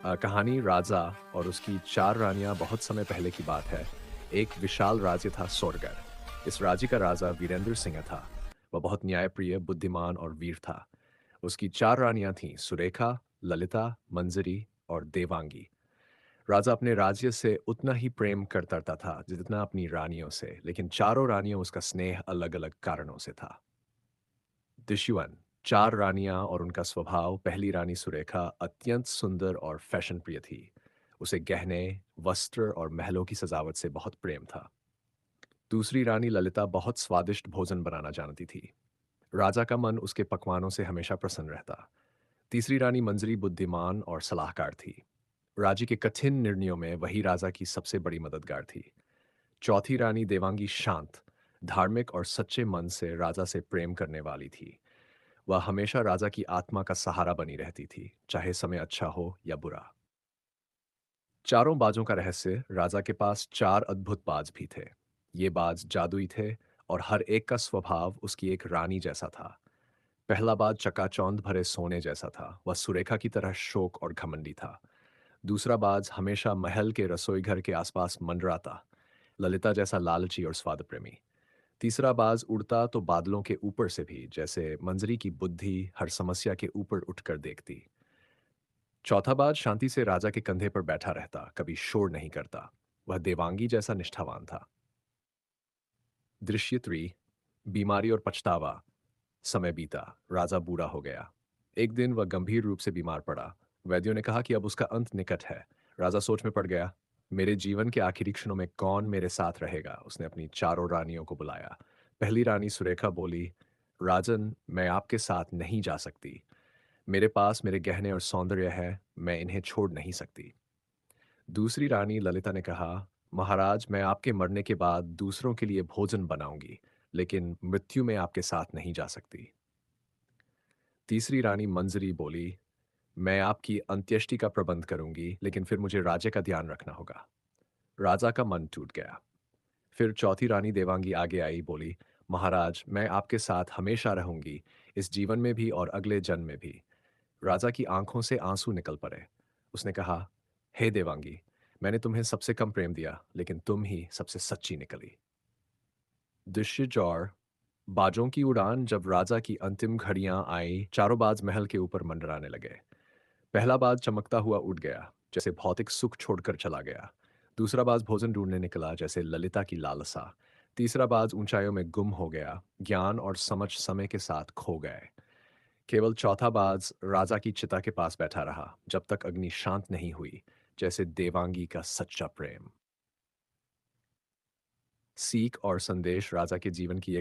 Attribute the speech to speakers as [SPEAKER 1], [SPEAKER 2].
[SPEAKER 1] कहानी राजा और उसकी चार रानियां बहुत समय पहले की बात है। एक विशाल राज्य था सोरगढ़। इस राज्य का राजा वीरेंद्र सिंह था। वह बहुत न्यायप्रिय, बुद्धिमान और वीर था। उसकी चार रानियां थीं: सुरेखा, ललिता, मंजरी और देवांगी। राजा अपने राज्य से उतना ही प्रेम करता था जितना अपनी रानियों से, लेकिन चारों रानियों उसका स्नेह अलग-अलग कारणों से था। दिशुअन, चार रानियां और उनका स्वभाव। पहली रानी सुरेखा अत्यंत सुंदर और फैशन प्रिय थी। उसे गहने, वस्त्र और महलों की सजावट से बहुत प्रेम था। दूसरी रानी ललिता बहुत स्वादिष्ट भोजन बनाना जानती थी। राजा का मन उसके पकवानों से हमेशा प्रसन्न रहता। तीसरी रानी मंजरी बुद्धिमान और सलाहकार थी। राज्य के कठिन निर्णयों में वही राजा की सबसे बड़ी मददगार थी। चौथी रानी देवांगी शांत, धार्मिक और सच्चे मन से राजा से प्रेम करने वाली थी। वह हमेशा राजा की आत्मा का सहारा बनी रहती थी, चाहे समय अच्छा हो या बुरा। चारों बाजों का रहस्य: राजा के पास चार अद्भुत बाज भी थे। ये बाज जादुई थे और हर एक का स्वभाव उसकी एक रानी जैसा था। पहला बाज चकाचौंध भरे सोने जैसा था। वह सुरेखा की तरह शोक और घमंडी था। दूसरा बाज हमेशा महल के रसोई घर के आसपास मंडराता, ललिता जैसा लालची और स्वाद प्रेमी। तीसरा बाज उड़ता तो बादलों के ऊपर से भी, जैसे मंजरी की बुद्धि हर समस्या के ऊपर उठकर देखती। चौथा बाज शांति से राजा के कंधे पर बैठा रहता, कभी शोर नहीं करता। वह देवांगी जैसा निष्ठावान था। दृश्य 3: बीमारी और पछतावा। समय बीता, राजा बूढ़ा हो गया। एक दिन वह गंभीर रूप से बीमार पड़ा। वैद्यों ने कहा कि अब उसका अंत निकट है। राजा सोच में पड़ गया। मेरे जीवन के आखिरी क्षणों में कौन मेरे साथ रहेगा? उसने अपनी चारों रानियों को बुलाया। पहली रानी सुरेखा बोली, राजन, मैं आपके साथ नहीं जा सकती। मेरे पास मेरे गहने और सौंदर्य है, मैं इन्हें छोड़ नहीं सकती। दूसरी रानी ललिता ने कहा, महाराज, मैं आपके मरने के बाद दूसरों के लिए भोजन बनाऊंगी, लेकिन मृत्यु में आपके साथ नहीं जा सकती। तीसरी रानी मंजरी बोली, मैं आपकी अंत्येष्टि का प्रबंध करूंगी, लेकिन फिर मुझे राज्य का ध्यान रखना होगा। राजा का मन टूट गया। फिर चौथी रानी देवांगी आगे आई, बोली, महाराज, मैं आपके साथ हमेशा रहूंगी, इस जीवन में भी और अगले जन्म में भी। राजा की आंखों से आंसू निकल पड़े। उसने कहा, हे देवांगी, मैंने तुम्हें सबसे कम प्रेम दिया, लेकिन तुम ही सबसे सच्ची निकली। दृश्य 4: बाजों की उड़ान। जब राजा की अंतिम घड़ियां आई, चारों बाज महल के ऊपर मंडराने लगे। पहला बाज चमकता हुआ उड़ गया, जैसे भौतिक सुख छोड़कर चला गया। दूसरा बाज भोजन ढूंढने निकला, जैसे ललिता की लालसा। तीसरा बाज ऊंचाइयों में गुम हो गया, ज्ञान और समझ समय के साथ खो गए। केवल चौथा बाज राजा की चिता के पास बैठा रहा, जब तक अग्नि शांत नहीं हुई, जैसे देवांगी का सच्चा प्रेम। सीख और संदेश: राजा के जीवन की